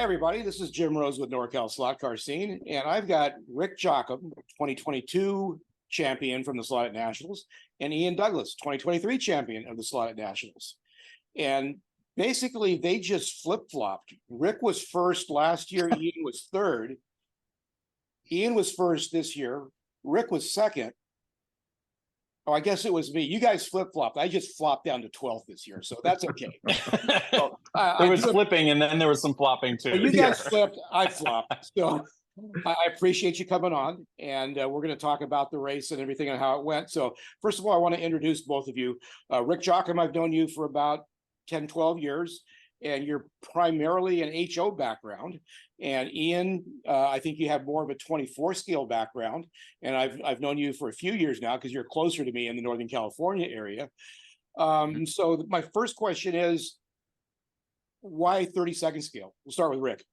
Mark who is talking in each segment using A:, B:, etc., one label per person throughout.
A: everybody. This is Jim Rose with NorCal Slot Car Scene, and I've got Rick Jocham, 2022 champion from the SlotIt Nationals, and Ian Douglass, 2023 champion of the SlotIt Nationals. And basically, they just flip-flopped. Rick was first last year. Ian was third. Ian was first this year. Rick was second. Oh, I guess it was me. You guys flip-flopped. I just flopped down to 12th this year, so that's okay. So,
B: there was flipping, and then there was some flopping too.
A: Well, you guys flipped, I flopped. So I appreciate you coming on, and we're going to talk about the race and everything and how it went. So first of all, I want to introduce both of you. Rick Jocham, I've known you for about 10, 12 years, and you're primarily an HO background. And Ian, I think you have more of a 24 scale background, and I've known you for a few years now because you're closer to me in the Northern California area. So my first question is, why 32nd scale? We'll start with Rick.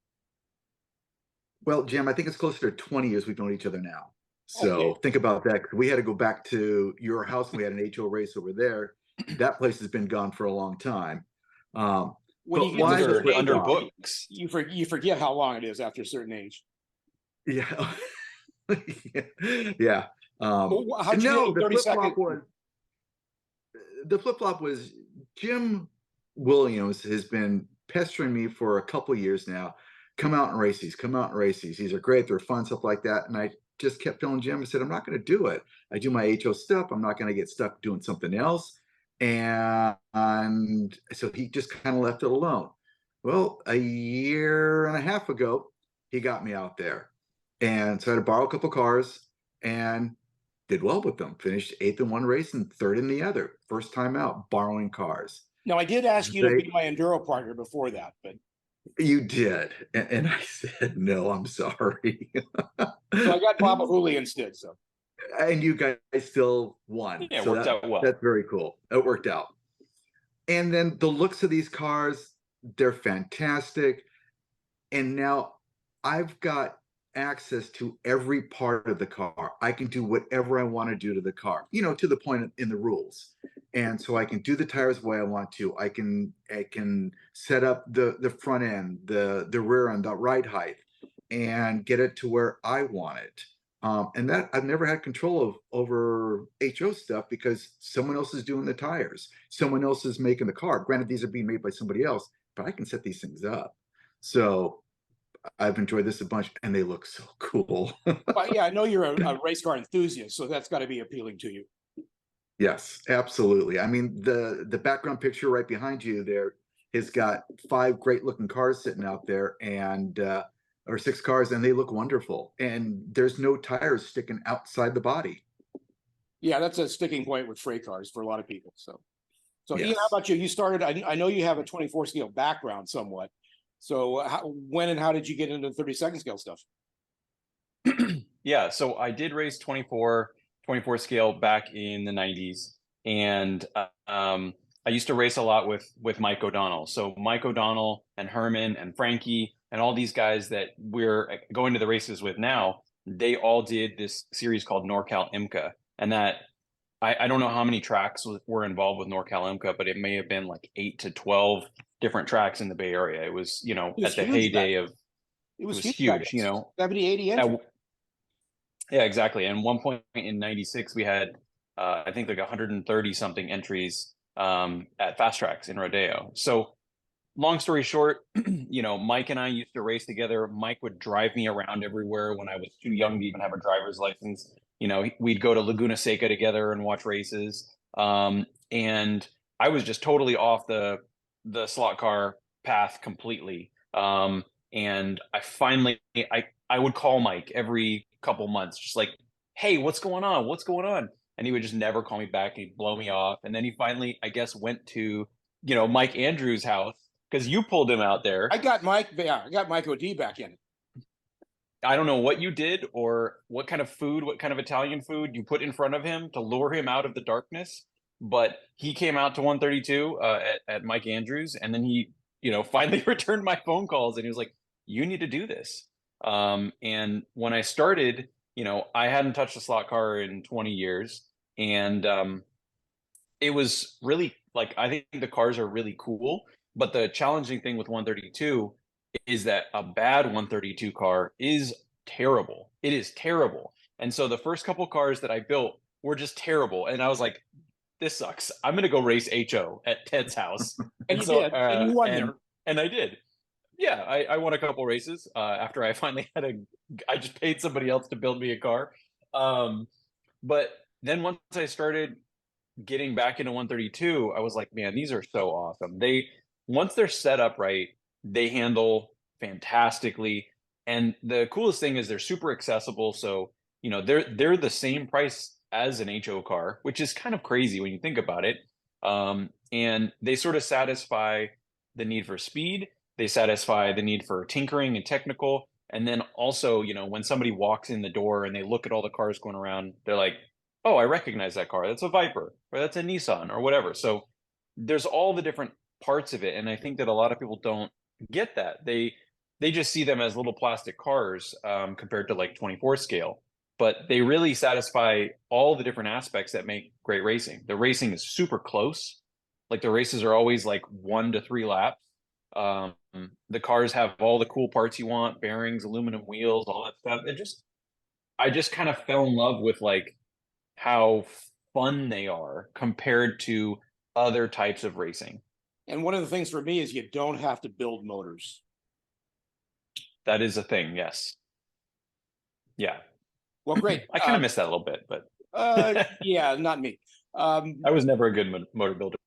C: Well, Jim, I think it's closer to 20 years we've known each other now. So Think about that. We had to go back to your house. We had an HO race over there. That place has been gone for a long time.
A: When you get
B: under books,
A: you forget how long it is after a certain age.
C: Yeah. Yeah.
A: How'd you know
C: the flip-flop was Jim Williams has been pestering me for a couple of years now. Come out and race these. Come out and race these. These are great. They're fun, stuff like that. And I just kept telling Jim, I said, I'm not going to do it. I do my HO stuff. I'm not going to get stuck doing something else. And so he just kind of left it alone. Well, a year and a half ago, he got me out there. And so I had to borrow a couple cars and did well with them. Finished 8th in one race and 3rd in the other. First time out, borrowing cars.
A: Now, I did ask you to be my enduro partner before that, but
C: you did, and I said no. I'm sorry.
A: So I got Bob Hooley instead. So,
C: and you guys still won.
B: Yeah, it
C: so
B: worked out well.
C: That's very cool. It worked out. And then the looks of these cars, they're fantastic. And now I've got access to every part of the car. I can do whatever I want to do to the car, to the point in the rules. And so I can do the tires the way I want to. I can set up the front end, the rear end, the ride height, and get it to where I want it. And that I've never had control of over HO stuff because someone else is doing the tires. Someone else is making the car. Granted, these are being made by somebody else, but I can set these things up. So I've enjoyed this a bunch, and they look so cool.
A: But yeah, I know you're a race car enthusiast, so that's got to be appealing to you.
C: Yes, absolutely. I mean, the background picture right behind you there has got 5 great looking cars sitting out there, and or 6 cars, and they look wonderful. And there's no tires sticking outside the body.
A: Yeah, that's a sticking point with freight cars for a lot of people. So
C: yes.
A: Ian, how about you? You started. I know you have a 24 scale background somewhat. So when and how did you get into the 32nd scale stuff?
B: Yeah, so I did race 24 scale back in the 90s. And I used to race a lot with Mike O'Donnell. So Mike O'Donnell and Herman and Frankie and all these guys that we're going to the races with now, they all did this series called NorCal IMCA. And that, I don't know how many tracks were involved with NorCal IMCA, but it may have been like 8 to 12 different tracks in the Bay Area. It was, at the heyday of,
A: it was
B: huge,
A: 70, 80 entries.
B: Yeah, exactly. And one point in 96, we had, I think like 130 something entries at fast tracks in Rodeo. So long story short, Mike and I used to race together. Mike would drive me around everywhere when I was too young to even have a driver's license. We'd go to Laguna Seca together and watch races. And I was just totally off the slot car path completely. And I finally, I would call Mike every couple months, just like, hey, what's going on? What's going on? And he would just never call me back. He'd blow me off. And then he finally, I guess, went to, Mike Andrews' house because you pulled him out there.
A: I got Mike OD back in.
B: I don't know what you did or what kind of Italian food you put in front of him to lure him out of the darkness. But he came out to 132 at Mike Andrews. And then he, finally returned my phone calls and he was like, you need to do this. And when I started, I hadn't touched a slot car in 20 years. And it was really like, I think the cars are really cool. But the challenging thing with 132 is that a bad 132 car is terrible. It is terrible. And so the first couple cars that I built were just terrible. And I was like, this sucks. I'm gonna go race HO at Ted's house.
A: And you did, and you won there.
B: And I did. Yeah, I won a couple races after I finally I just paid somebody else to build me a car. But then once I started getting back into 132, I was like, man, these are so awesome. Once they're set up right, they handle fantastically. And the coolest thing is they're super accessible. So, they're the same price as an HO car, which is kind of crazy when you think about it. And they sort of satisfy the need for speed. They satisfy the need for tinkering and technical. And then also, when somebody walks in the door and they look at all the cars going around, they're like, oh, I recognize that car. That's a Viper, or that's a Nissan, or whatever. So there's all the different parts of it. And I think that a lot of people don't get that. They just see them as little plastic cars compared to like 24 scale. But they really satisfy all the different aspects that make great racing. The racing is super close. Like the races are always like 1 to 3 laps. The cars have all the cool parts you want, bearings, aluminum wheels, all that stuff. I just kind of fell in love with like how fun they are compared to other types of racing.
A: And one of the things for me is you don't have to build motors.
B: That is a thing, yes. Yeah.
A: Well, great.
B: I kind of miss that a little bit, but
A: yeah, not me.
B: I was never a good motor builder.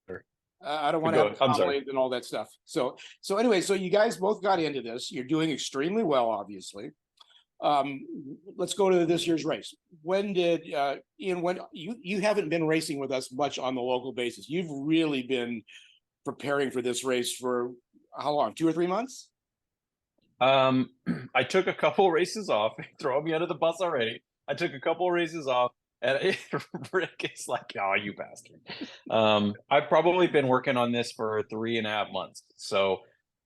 A: I don't want to have
B: I'm sorry.
A: and all that stuff. So anyway, so you guys both got into this. You're doing extremely well, obviously. Let's go to this year's race. When did Ian? When you haven't been racing with us much on the local basis? You've really been preparing for this race for how long? 2 or 3 months?
B: I took a couple races off. Throw me under the bus already. I took a couple races off, and Rick is like, "Oh, you bastard!" I've probably been working on this for 3.5 months, so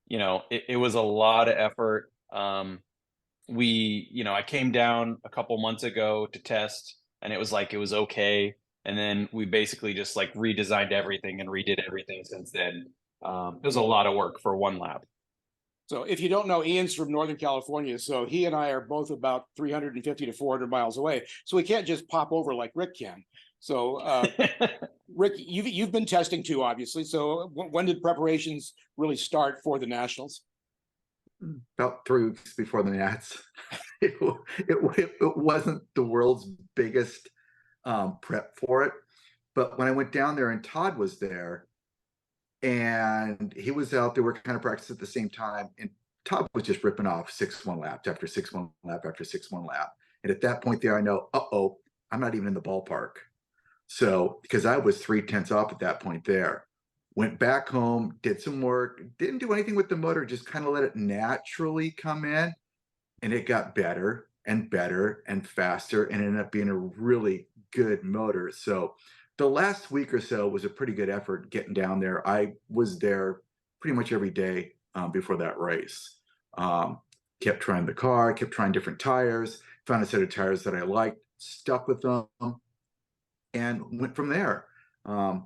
B: it was a lot of effort. I came down a couple months ago to test, and it was okay, and then we basically just like redesigned everything and redid everything since then. It was a lot of work for 1 lap.
A: So if you don't know, Ian's from Northern California, so he and I are both about 350 to 400 miles away. So we can't just pop over like Rick can. So Rick, you've been testing too, obviously. So when did preparations really start for the Nationals?
C: About 3 weeks before the Nats. It wasn't the world's biggest prep for it. But when I went down there and Todd was there, and he was out there, we're kind of practicing at the same time, and Todd was just ripping off 6-1 laps after 6-1 lap after 6-1 lap. And at that point there, I know, I'm not even in the ballpark. So because I was 3/10 off at that point there, went back home, did some work, didn't do anything with the motor, just kind of let it naturally come in, and it got better and better and faster, and ended up being a really good motor. So the last week or so was a pretty good effort getting down there. I was there pretty much every day before that race. Kept trying the car, kept trying different tires, found a set of tires that I liked, stuck with them, and went from there. I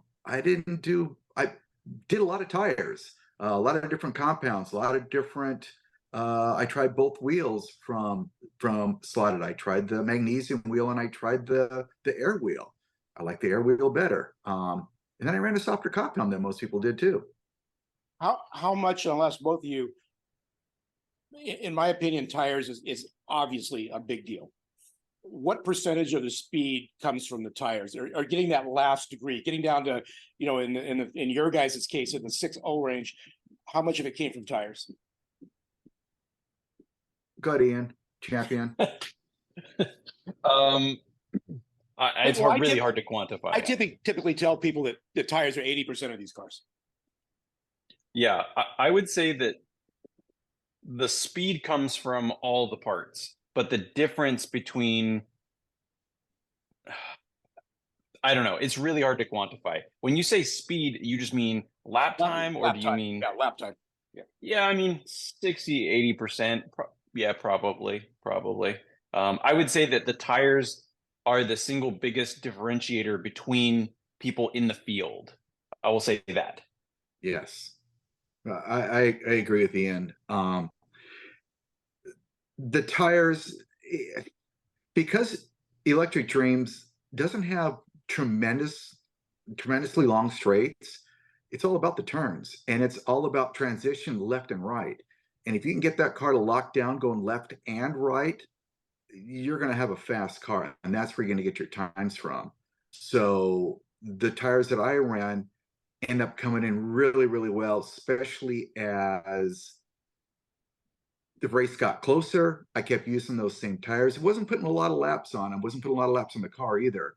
C: did a lot of tires, a lot of different compounds, a lot of different. I tried both wheels from SlotIt. I tried the magnesium wheel and I tried the air wheel. I like the air wheel better. And then I ran a softer compound than most people did too.
A: How much, unless both of you, in my opinion, tires is obviously a big deal. What percentage of the speed comes from the tires, or getting that last degree, getting down to, in your guys' case, in the 6.0 range, how much of it came from tires?
C: Go ahead, Ian, champion.
B: It's really hard to quantify.
A: I typically tell people that the tires are 80% of these cars.
B: Yeah, I would say that the speed comes from all the parts, but the difference between, I don't know, it's really hard to quantify. When you say speed, you just mean lap time, or do you mean?
A: Yeah, lap time.
B: Yeah, I mean 60, 80%. Yeah, probably. I would say that the tires are the single biggest differentiator between people in the field. I will say that.
C: Yes, I agree with Ian. The tires, because Electric Dreams doesn't have tremendously long straights, it's all about the turns, and it's all about transition left and right. And if you can get that car to lock down going left and right, you're going to have a fast car, and that's where you're going to get your times from. So the tires that I ran end up coming in really, really well, especially as the race got closer. I kept using those same tires. It wasn't putting a lot of laps on them, wasn't putting a lot of laps on the car either,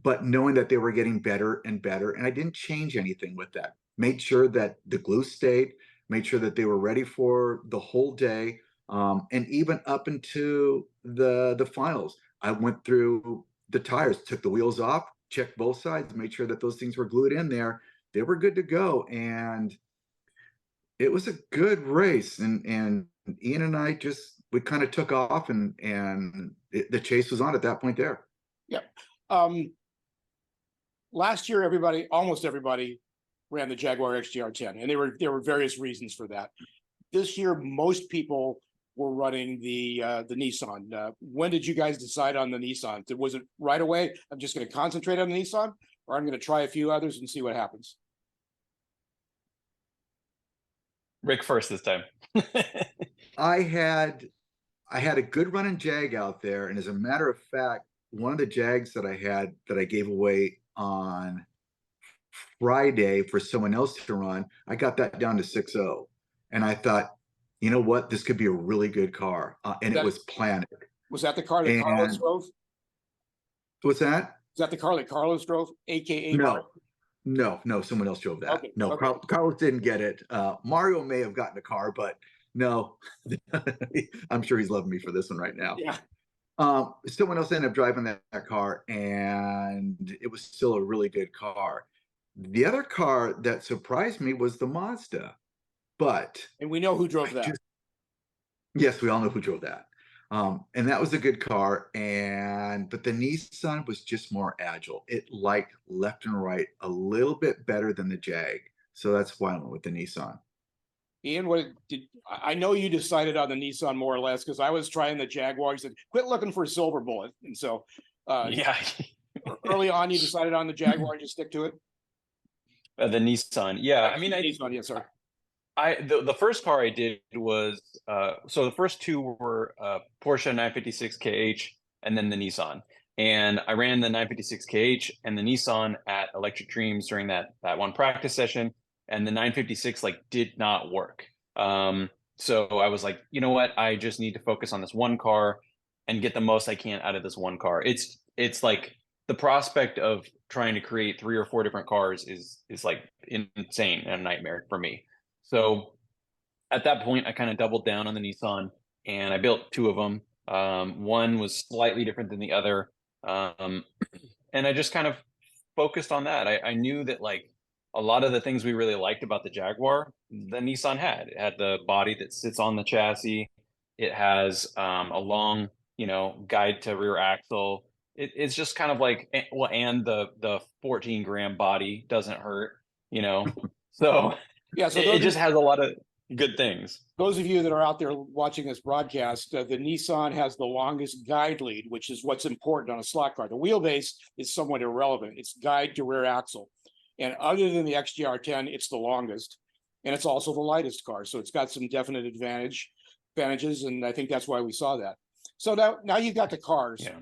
C: but knowing that they were getting better and better, and I didn't change anything with that. Made sure that the glue stayed, made sure that they were ready for the whole day. And even up into the finals, I went through the tires, took the wheels off, checked both sides, made sure that those things were glued in there. They were good to go, and it was a good race. And Ian and I we kind of took off, and the chase was on at that point there.
A: Yeah. Last year, almost everybody ran the Jaguar XJR10, and there were various reasons for that. This year, most people were running the Nissan. When did you guys decide on the Nissan? Was it right away? I'm just going to concentrate on the Nissan, or I'm going to try a few others and see what happens.
B: Rick first this time.
C: I had a good running Jag out there, and as a matter of fact, one of the Jags that I gave away on Friday for someone else to run, I got that down to 6.0, and I thought, you know what, this could be a really good car, and it was Planet.
A: Was that the car that Carlos drove?
C: What's that?
A: Is that the car that Carlos drove, aka
C: No, someone else drove that.
A: Okay,
C: no,
A: okay.
C: Carlos didn't get it. Mario may have gotten a car, but no, I'm sure he's loving me for this one right now.
A: Yeah.
C: Someone else ended up driving that car, and it was still a really good car. The other car that surprised me was the Mazda,
A: and we know who drove that.
C: Yes, we all know who drove that. And that was a good car, but the Nissan was just more agile. It liked left and right a little bit better than the Jag. So that's why I went with the Nissan.
A: Ian, I know you decided on the Nissan more or less, because I was trying the Jaguar. You said, quit looking for a silver bullet. And so
B: yeah.
A: early on, you decided on the Jaguar and just stick to it?
B: The Nissan. Yeah. I mean,
A: Nissan, yeah, sorry.
B: The first car I did was so the first two were Porsche 956 KH and then the Nissan. And I ran the 956 KH and the Nissan at Electric Dreams during that one practice session, and the 956 did not work. So I was like, you know what? I just need to focus on this one car and get the most I can out of this one car. It's like the prospect of trying to create 3 or 4 different cars is like insane and a nightmare for me. So at that point, I kind of doubled down on the Nissan, and I built 2 of them. One was slightly different than the other. And I just kind of focused on that. I knew that a lot of the things we really liked about the Jaguar, the Nissan had. It had the body that sits on the chassis. It has a long, guide to rear axle. It's just kind of and the 14-gram body doesn't hurt, So
A: yeah, so
B: it just has a lot of good things.
A: Those of you that are out there watching this broadcast, the Nissan has the longest guide lead, which is what's important on a slot car. The wheelbase is somewhat irrelevant. It's guide to rear axle. And other than the XJR10, it's the longest. And it's also the lightest car. So it's got some definite advantages. And I think that's why we saw that. So now you've got the cars.
B: Yeah.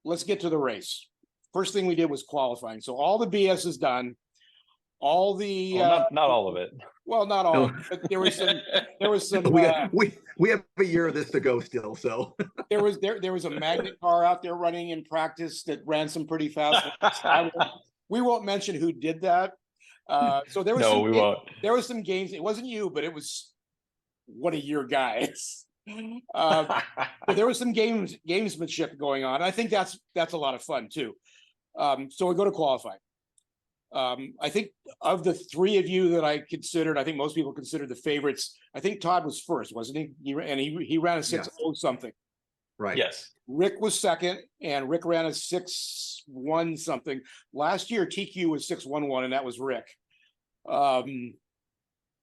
A: Let's get to the race. First thing we did was qualifying. So all the BS is done. All the
B: not all of it.
A: Well, not all, but there was some.
C: We have a year of this to go still, so
A: there was a magnet car out there running in practice that ran some pretty fast. We won't mention who did that. So there was
B: we won't.
A: There was some games. It wasn't you, but it was one of your guys. But there was some gamesmanship going on. I think that's a lot of fun too. So we go to qualifying. I think of the 3 of you that I considered, I think most people considered the favorites. I think Todd was first, wasn't he? He ran a 6.0 something.
C: Right.
B: Yes.
A: Rick was second, and Rick ran a 6.1 something. Last year, TQ was 6.11, and that was Rick. And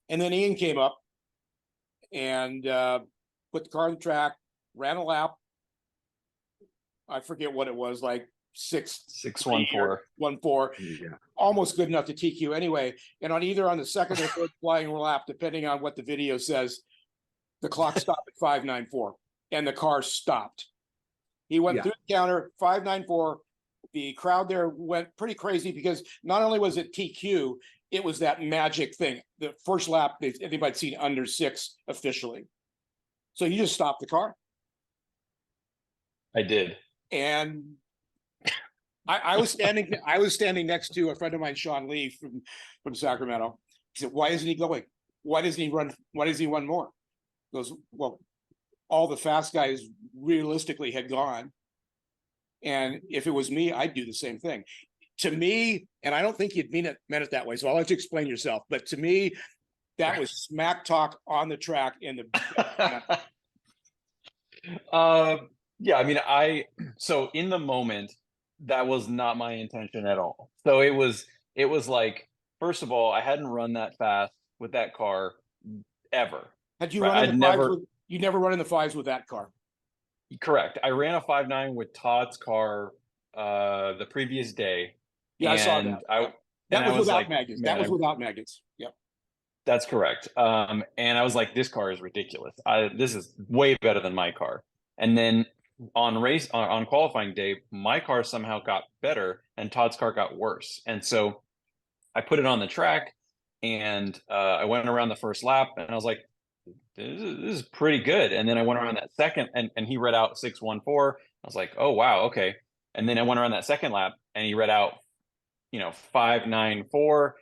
A: then Ian came up and put the car on the track, ran a lap. I forget what it was, like
B: 614.
A: 1-4,
C: Yeah.
A: almost good enough to TQ anyway. And on either on the second or third flying lap, depending on what the video says, the clock stopped at 5.94 and the car stopped. He went
C: Yeah.
A: through the counter, 5.94. The crowd there went pretty crazy because not only was it TQ, it was that magic thing. The first lap, anybody'd seen under 6 officially. So you just stopped the car.
B: I did.
A: And I was standing next to a friend of mine, Sean Lee from Sacramento. He said, "Why isn't he going? Why doesn't he run? Why doesn't he run more?" He goes, "Well, all the fast guys realistically had gone. And if it was me, I'd do the same thing." To me, and I don't think you'd meant it that way, so I'll let you explain yourself. But to me, that was smack talk on the track in the
B: Yeah, I mean, so in the moment, that was not my intention at all. So it was like, first of all, I hadn't run that fast with that car ever.
A: Had you
B: Right,
A: run in
B: I'd
A: the
B: never-
A: fives with, you never run in the fives with that car?
B: Correct. I ran a 5.9 with Todd's car the previous day.
A: Yeah, I saw
B: and
A: that.
B: I
A: Yep.
B: and
A: That
B: I
A: was without
B: like,
A: maggots.
B: man,
A: That was without maggots. Yep.
B: that's correct. And I was like, this car is ridiculous. This is way better than my car. And then on qualifying day, my car somehow got better and Todd's car got worse. And so I put it on the track and I went around the first lap and I was like, this is pretty good. And then I went around that second and he read out 614. I was like, oh wow, okay. And then I went around that second lap and he read out, 594,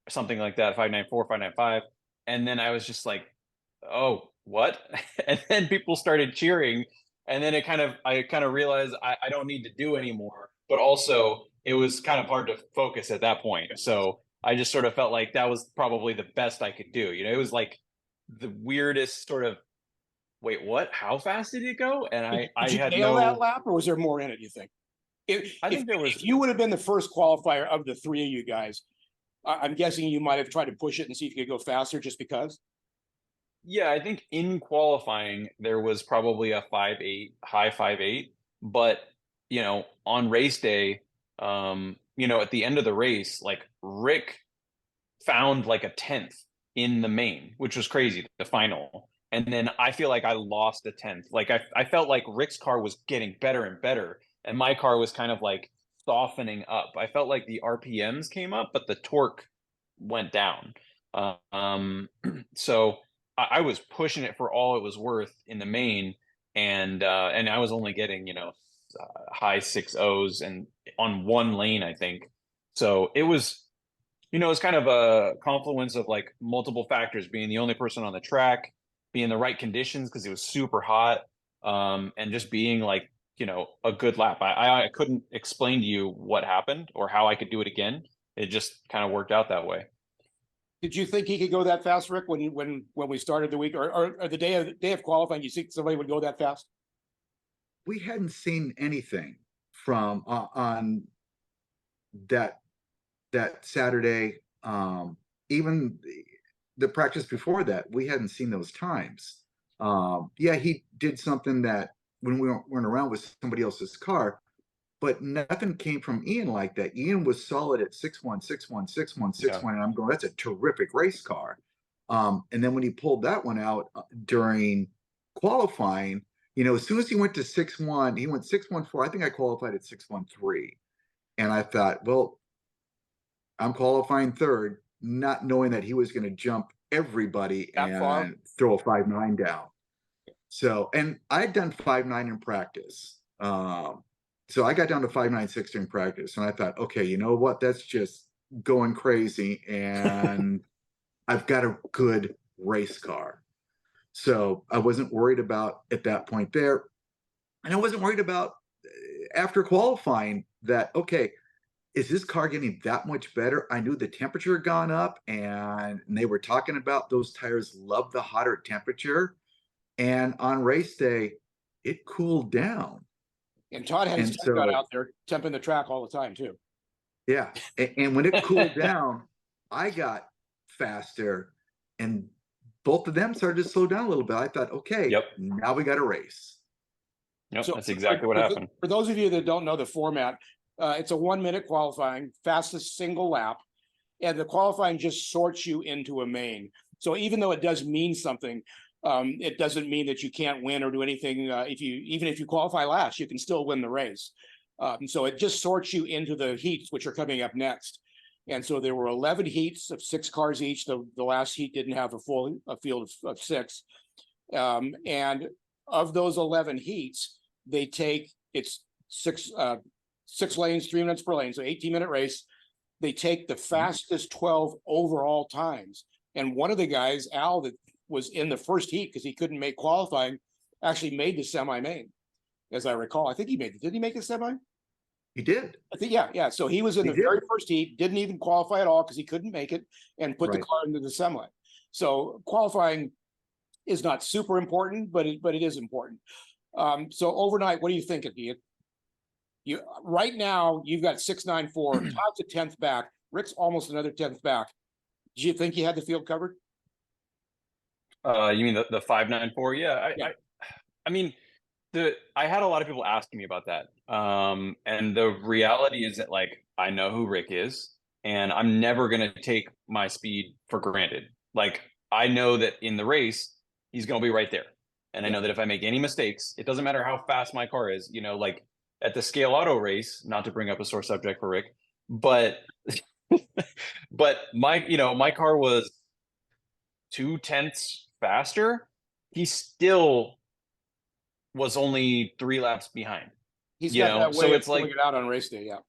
B: something like that, 594, 595. And then I was just like, oh, what? And then people started cheering. And then I kind of realized I don't need to do anymore. But also it was kind of hard to focus at that point. So I just sort of felt like that was probably the best I could do. It was like the weirdest sort of, wait, what? How fast did it go? And I
A: Did you
B: had
A: nail that
B: no.
A: lap, or was there more in it, you think?
B: I think there was.
A: If you would have been the first qualifier of the three of you guys, I'm guessing you might have tried to push it and see if you could go faster just because.
B: Yeah, I think in qualifying there was probably a 5.8, high 5.8, but on race day, at the end of the race, like Rick found like a 10th in the main, which was crazy, the final. And then I feel like I lost a 10th. Like I felt like Rick's car was getting better and better, and my car was kind of like softening up. I felt like the RPMs came up, but the torque went down. So I was pushing it for all it was worth in the main, and I was only getting high 6.0s and on one lane, I think. So it was. It's kind of a confluence of like multiple factors, being the only person on the track, being the right conditions because it was super hot, and just being like, a good lap. I couldn't explain to you what happened or how I could do it again. It just kind of worked out that way.
A: Did you think he could go that fast, Rick, when we started the week or the day of qualifying? You think somebody would go that fast?
C: We hadn't seen anything from on that Saturday. Even the practice before that, we hadn't seen those times. Yeah, he did something that when we weren't around with somebody else's car, but nothing came from Ian like that. Ian was solid at 6.1, 6.1, 6.1, 6.1, and I'm going, that's a terrific race car. And then when he pulled that one out during qualifying, as soon as he went to 6.1, he went 6.14. I think I qualified at 6.13. And I thought, well, I'm qualifying third, not knowing that he was going to jump everybody and throw a 5.9 down. So, and I'd done 5.9 in practice. So I got down to 5.96 during practice, and I thought, okay, you know what? That's just going crazy, and I've got a good race car. So I wasn't worried about at that point there, and I wasn't worried about after qualifying that, okay, is this car getting that much better? I knew the temperature had gone up, and they were talking about those tires love the hotter temperature. And on race day, it cooled down.
A: And Todd had his temp gun out there temping the track all the time too.
C: Yeah. And when it cooled down, I got faster, and both of them started to slow down a little bit. I thought, okay, now we got a race.
B: Yep,
A: So
B: that's exactly what happened.
A: For those of you that don't know the format, it's a 1 minute qualifying, fastest single lap, and the qualifying just sorts you into a main. So even though it does mean something, it doesn't mean that you can't win or do anything. Even if you qualify last, you can still win the race. So it just sorts you into the heats, which are coming up next. And so there were 11 heats of 6 cars each. The last heat didn't have a field of 6. And of those 11 heats, they take it's 6 lanes, 3 minutes per lane, so 18-minute race. They take the fastest 12 overall times. And one of the guys, Al, that was in the first heat because he couldn't make qualifying, actually made the semi-main, as I recall. I think he made it. Did he make the semi?
C: He did.
A: I think, yeah. So he was in the very first heat, didn't even qualify at all because he couldn't make it, and put the car into the semi. So qualifying is not super important, but it is important. So overnight, what are you thinking, Ian? You right now you've got 694, Todd's a 10th back. Rick's almost another 10th back. Do you think you had the field covered?
B: You mean the 594? Yeah, I mean, I had a lot of people asking me about that. And the reality is that, like, I know who Rick is, and I'm never gonna take my speed for granted. Like, I know that in the race, he's gonna be right there. And I know that if I make any mistakes, it doesn't matter how fast my car is, like at the Scale Auto race, not to bring up a sore subject for Rick, but but my car was 0.2 faster. He still was only 3 laps behind.
A: He's got that way
B: so
A: of
B: it's like
A: it out on race day. Yeah,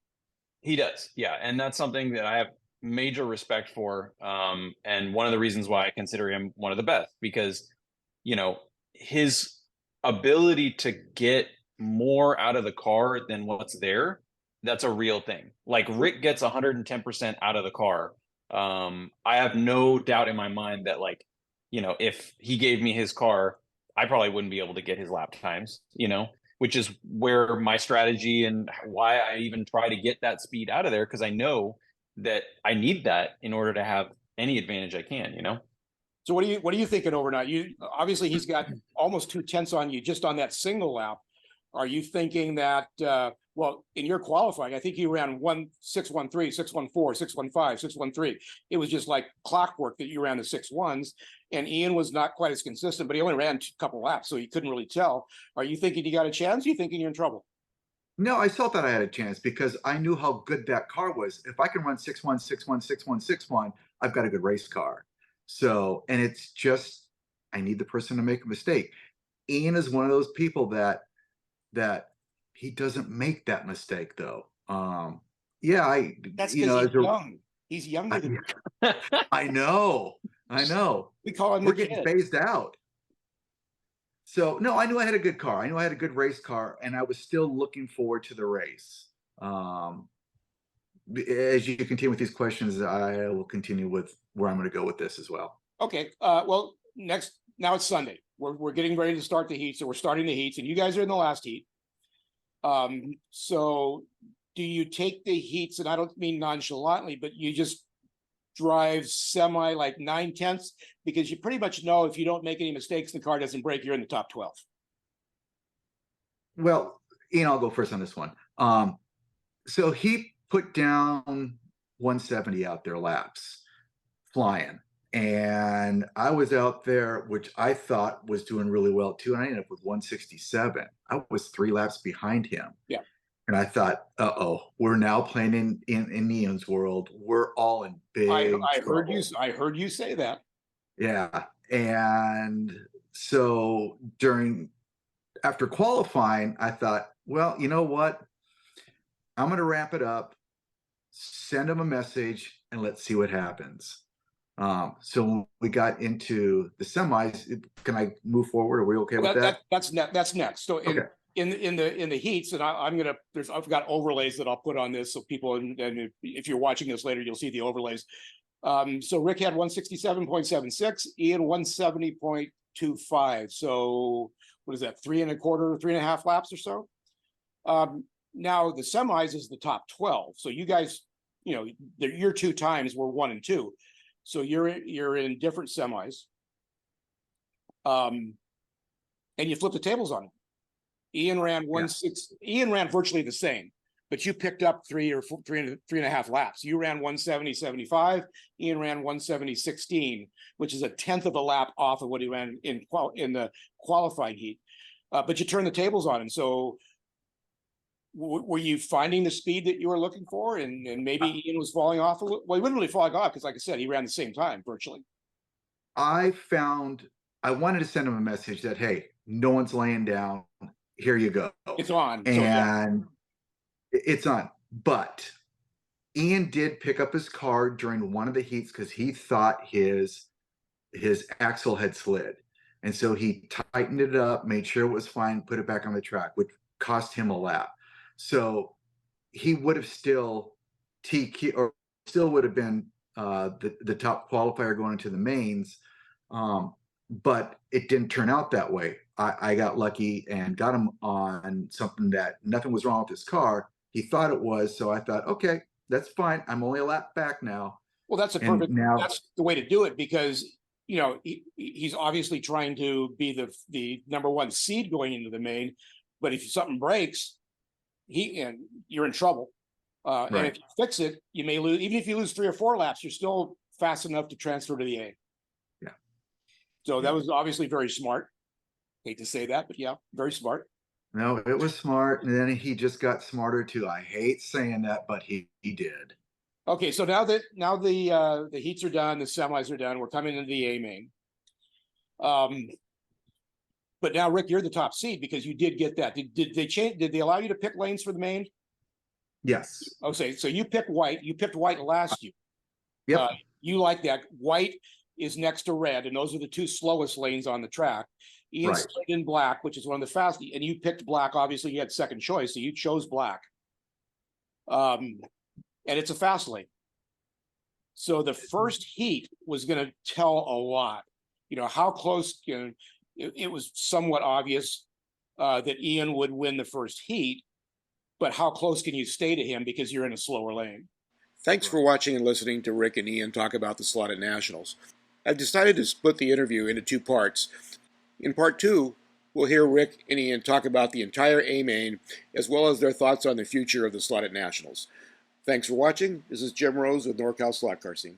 B: he does. Yeah, and that's something that I have major respect for. And one of the reasons why I consider him one of the best, because his ability to get more out of the car than what's there, that's a real thing. Like, Rick gets 110% out of the car. I have no doubt in my mind that, like, if he gave me his car, I probably wouldn't be able to get his lap times, which is where my strategy and why I even try to get that speed out of there, because I know that I need that in order to have any advantage I can.
A: So what are you thinking overnight? You obviously he's got almost 2/10 on you just on that single lap. Are you thinking that well, in your qualifying, I think you ran 613, 614, 615, 613. It was just like clockwork that you ran the 6.1s, and Ian was not quite as consistent, but he only ran a couple laps, so you couldn't really tell. Are you thinking you got a chance? Are you thinking you're in trouble?
C: No, I felt that I had a chance because I knew how good that car was. If I can run 6.1, 6.1, 6.1, 6.1, I've got a good race car. So, and it's just, I need the person to make a mistake. Ian is one of those people that he doesn't make that mistake though.
A: That's because he's young. He's younger than you.
C: I know.
A: We call him
C: We're getting phased out. So no, I knew I had a good car. I knew I had a good race car, and I was still looking forward to the race. As you continue with these questions, I will continue with where I'm going to go with this as well.
A: Okay. Well, now it's Sunday. We're getting ready to start the heat, so we're starting the heats, and you guys are in the last heat. So do you take the heats, and I don't mean nonchalantly, but you just drive semi like 9/10, because you pretty much know if you don't make any mistakes, the car doesn't break, you're in the top 12.
C: Well, Ian, I'll go first on this one. So he put down 170 out there laps flying. And I was out there, which I thought was doing really well too. And I ended up with 167. I was 3 laps behind him.
A: Yeah.
C: And I thought, we're now playing in Ian's world. We're all in big trouble.
A: I heard you say that.
C: Yeah. And so after qualifying, I thought, well, you know what? I'm going to wrap it up, send him a message, and let's see what happens. So when we got into the semis, can I move forward? Are we okay with that?
A: That's next. So in the heats, and I've got overlays that I'll put on this so people, and if you're watching this later, you'll see the overlays. So Rick had 167.76, Ian 170.25. So what is that? 3.25 laps or so. Now the semis is the top 12. So you guys, your 2 times were 1 and 2. So you're in different semis. And you flip the tables on them. Ian ran 1.6. Ian ran virtually the same, but you picked up 3.5 laps. You ran 170.75. Ian ran 170.16, which is a tenth of a lap off of what he ran in the qualifying heat. But you turned the tables on him. So were you finding the speed that you were looking for? And maybe Ian was falling off a little? Well, he wasn't really falling off because, like I said, he ran the same time virtually.
C: I wanted to send him a message that, hey, no one's laying down. Here you go.
A: It's on.
C: And it's on. But Ian did pick up his car during one of the heats because he thought his axle had slid. And so he tightened it up, made sure it was fine, put it back on the track, which cost him a lap. So he would have still would have been the top qualifier going into the mains. But it didn't turn out that way. I got lucky and got him on something that nothing was wrong with his car. He thought it was. So I thought, okay, that's fine. I'm only a lap back now.
A: Well, that's that's the way to do it, because he's obviously trying to be the number one seed going into the main, but if something breaks, you're in trouble. And if you fix it, you may lose. Even if you lose 3 or 4 laps, you're still fast enough to transfer to the A.
C: Yeah.
A: So that was obviously very smart. Hate to say that, but yeah, very smart.
C: No, it was smart. And then he just got smarter too. I hate saying that, but he did.
A: Okay, so now the heats are done, the semis are done, we're coming into the A main. But now, Rick, you're the top seed because you did get that. Did they change? Did they allow you to pick lanes for the main?
C: Yes.
A: Okay, so you picked white. You picked white last year.
C: Yep.
A: You like that. White is next to red, and those are the 2 slowest lanes on the track. Ian started in black, which is one of the fastest, and you picked black. Obviously, you had second choice, so you chose black. And it's a fast lane. So the first heat was going to tell a lot. How close it was somewhat obvious that Ian would win the first heat, but how close can you stay to him because you're in a slower lane? Thanks for watching and listening to Rick and Ian talk about the SlotIt Nationals. I've decided to split the interview into 2 parts. In part 2, we'll hear Rick and Ian talk about the entire A main, as well as their thoughts on the future of the SlotIt Nationals. Thanks for watching. This is Jim Rose with NorCal Slot Car Scene.